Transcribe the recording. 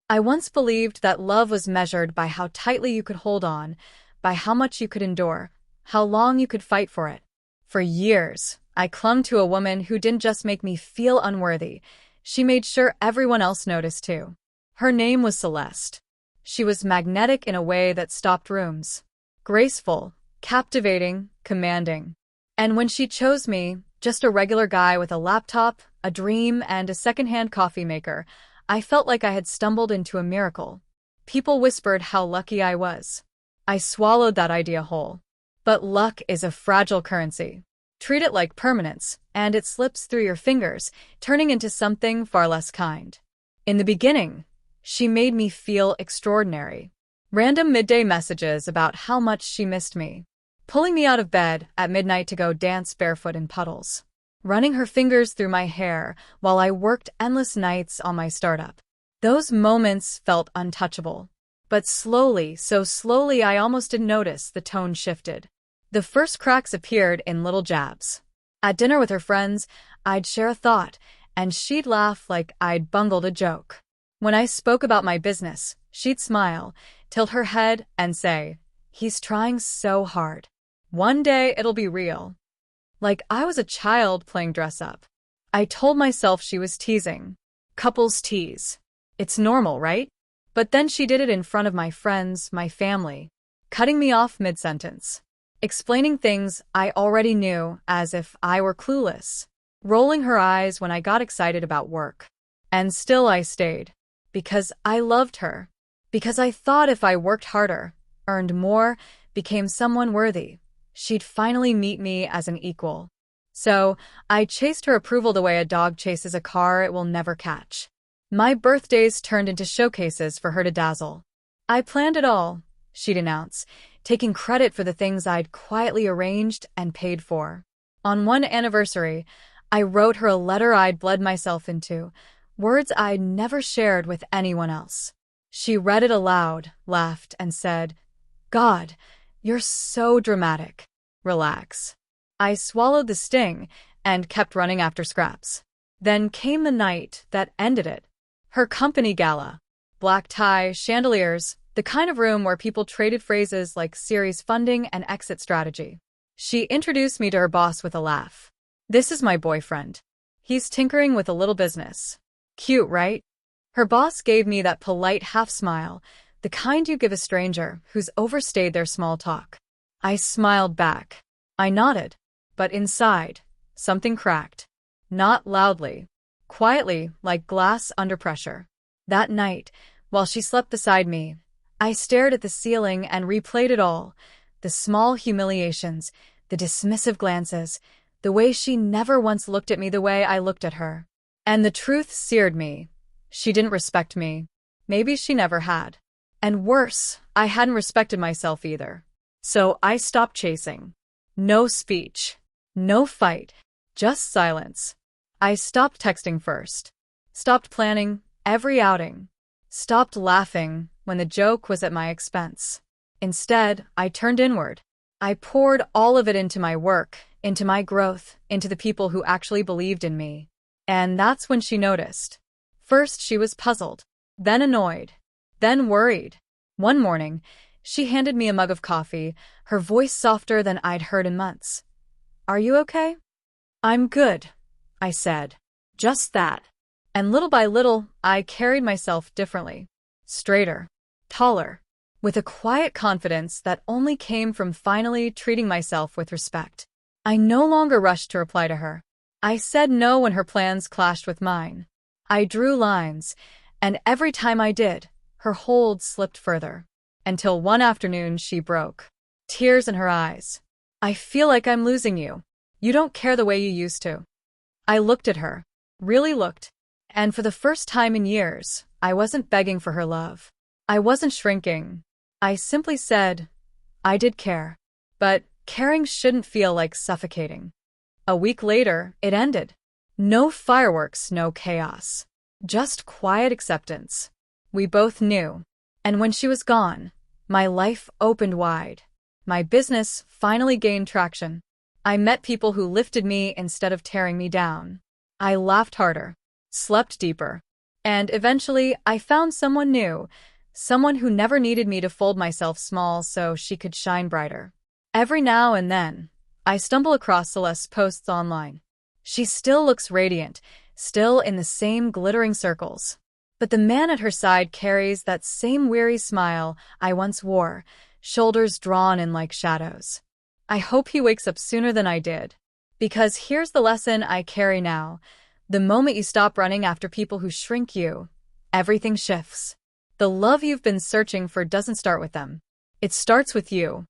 I once believed that love was measured by how tightly you could hold on, by how much you could endure, how long you could fight for it. For years, I clung to a woman who didn't just make me feel unworthy, she made sure everyone else noticed too. Her name was Celeste. She was magnetic in a way that stopped rooms. Graceful, captivating, commanding. And when she chose me, just a regular guy with a laptop, a dream, and a secondhand coffee maker, I felt like I had stumbled into a miracle. People whispered how lucky I was. I swallowed that idea whole. But luck is a fragile currency. Treat it like permanence, and it slips through your fingers, turning into something far less kind. In the beginning, she made me feel extraordinary. Random midday messages about how much she missed me. Pulling me out of bed at midnight to go dance barefoot in puddles. Running her fingers through my hair while I worked endless nights on my startup. Those moments felt untouchable. But slowly, so slowly I almost didn't notice the tone shifted. The first cracks appeared in little jabs. At dinner with her friends, I'd share a thought, and she'd laugh like I'd bungled a joke. When I spoke about my business, she'd smile, tilt her head, and say, "He's trying so hard. One day it'll be real." Like I was a child playing dress-up. I told myself she was teasing. Couples tease. It's normal, right? But then she did it in front of my friends, my family, cutting me off mid-sentence, explaining things I already knew as if I were clueless, rolling her eyes when I got excited about work. And still I stayed. Because I loved her. Because I thought if I worked harder, earned more, became someone worthy, she'd finally meet me as an equal. So, I chased her approval the way a dog chases a car it will never catch. My birthdays turned into showcases for her to dazzle. "I planned it all," she'd announce, taking credit for the things I'd quietly arranged and paid for. On one anniversary, I wrote her a letter I'd bled myself into, words I'd never shared with anyone else. She read it aloud, laughed, and said, "God, you're so dramatic. Relax." I swallowed the sting and kept running after scraps. Then came the night that ended it. Her company gala. Black tie, chandeliers, the kind of room where people traded phrases like series funding and exit strategy. She introduced me to her boss with a laugh. "This is my boyfriend. He's tinkering with a little business." Cute, right? Her boss gave me that polite half-smile, the kind you give a stranger who's overstayed their small talk. I smiled back. I nodded. But inside, something cracked. Not loudly. Quietly, like glass under pressure. That night, while she slept beside me, I stared at the ceiling and replayed it all. The small humiliations, the dismissive glances, the way she never once looked at me the way I looked at her. And the truth seared me. She didn't respect me. Maybe she never had. And worse, I hadn't respected myself either. So I stopped chasing. No speech. No fight. Just silence. I stopped texting first. Stopped planning every outing. Stopped laughing when the joke was at my expense. Instead, I turned inward. I poured all of it into my work, into my growth, into the people who actually believed in me. And that's when she noticed. First, she was puzzled, then annoyed, then worried. One morning, she handed me a mug of coffee, her voice softer than I'd heard in months. "Are you okay?" "I'm good," I said. Just that. And little by little, I carried myself differently. Straighter, taller, with a quiet confidence that only came from finally treating myself with respect. I no longer rushed to reply to her. I said no when her plans clashed with mine. I drew lines, and every time I did, her hold slipped further. Until one afternoon she broke. Tears in her eyes. "I feel like I'm losing you. You don't care the way you used to." I looked at her. Really looked. And for the first time in years, I wasn't begging for her love. I wasn't shrinking. I simply said, I did care. But caring shouldn't feel like suffocating. A week later, it ended. No fireworks, no chaos. Just quiet acceptance. We both knew. And when she was gone, my life opened wide. My business finally gained traction. I met people who lifted me instead of tearing me down. I laughed harder, slept deeper, And eventually, I found someone new, someone who never needed me to fold myself small so she could shine brighter. Every now and then, I stumble across Celeste's posts online. She still looks radiant, still in the same glittering circles. But the man at her side carries that same weary smile I once wore, shoulders drawn in like shadows. I hope he wakes up sooner than I did. Because here's the lesson I carry now. The moment you stop running after people who shrink you, everything shifts. The love you've been searching for doesn't start with them. It starts with you.